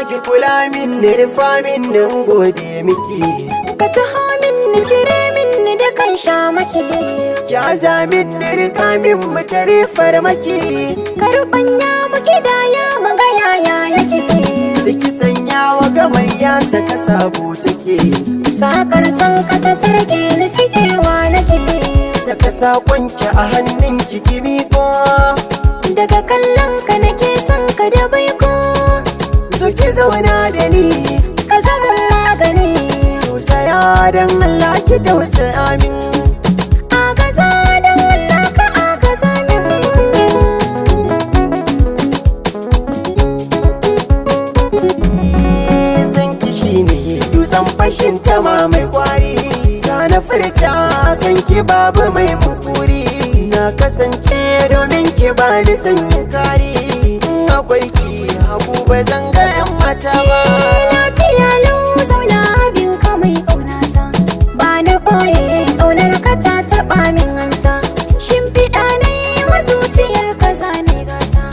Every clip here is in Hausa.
Ki kula min da rufa min nan gode miki, ka taho min ni cire min ni da kan sha maki, ki aza min ni rika min mu tare farmaki, ka rubanya mu kidaya mu ga yaya yake, saki sanya wa gamayya saka sabo take, sakar san ka ta sarki ni sikewa nake, saka sakonki a hannunki ki miƙo, daga kallon ka nake son ka da baiko, zo ki zauna da ni ka zama magani, tausaya don Allah ki tausaya min, agaza don Allah ka agaza min. San ki shine dutsen fashin tama mai kwari, sana furta kan ki babu mai mukuri, na kasance domin ki ba ni sanya kari, in akwai ki hagu ba zan ga 'yan mata ba. Lafiya lau zauna abin ka mai ƙaunata, ba na ɓoye ƙaunar ka ta taɓa min hanta, shimfiɗa na yi wa zuciyar ka zane gata,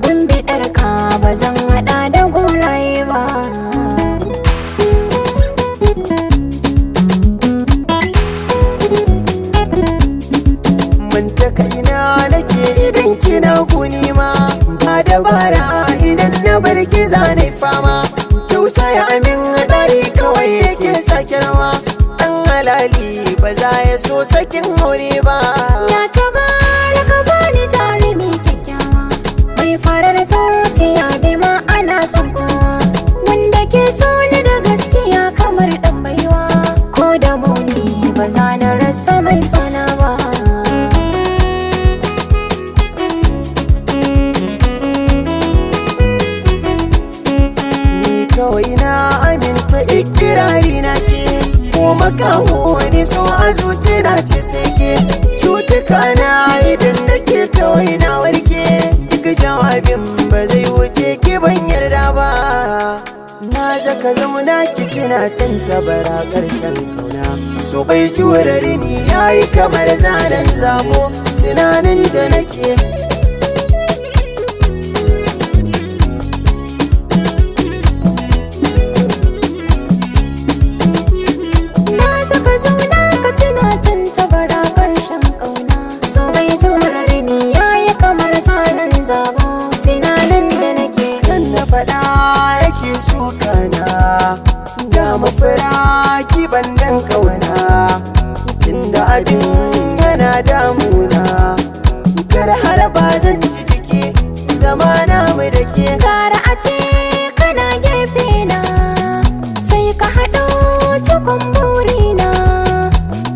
gumbiɗar ka ba zan haɗa da goraye ba. Manta kaina nake idan kina guni ma, ba dabara idan na bar ki zane fama, tausaya min dari kawai yake sake rawa, ɗan halali ba za ya so sakin aure ba. Ya tabara ka bani jarumi kyakkyawa, mai farar zuciya bai ma ana son kowa, wanda ke so ni da gaskiya kamar ɗan baiwa, ko da muni ba za na rasa mai sona ba. Kawai na aminta ikirari na ke, ko makaho wani so a zuci na ce sai ke, cutuka na idan nake kawai na warke, duk jawabin ba zai wuce ki ban yarda ba, na zaka zauna ki tuna tantabara ƙarshen kauna, so bai jurar ni yayi kamar zanen zabo, tunanin da nake faɗa yake sukana, da mafira kiban dan kauna, tunda abin yana damuna, kar har ba zan ji jiki zamana mu da ke. Gara a ce kana gefe na, sai ka haɗo cikon burina,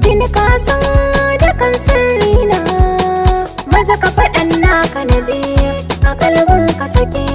tuni ka san da kan sirrina, maza ka faɗan naka na je a kalbin ka sake.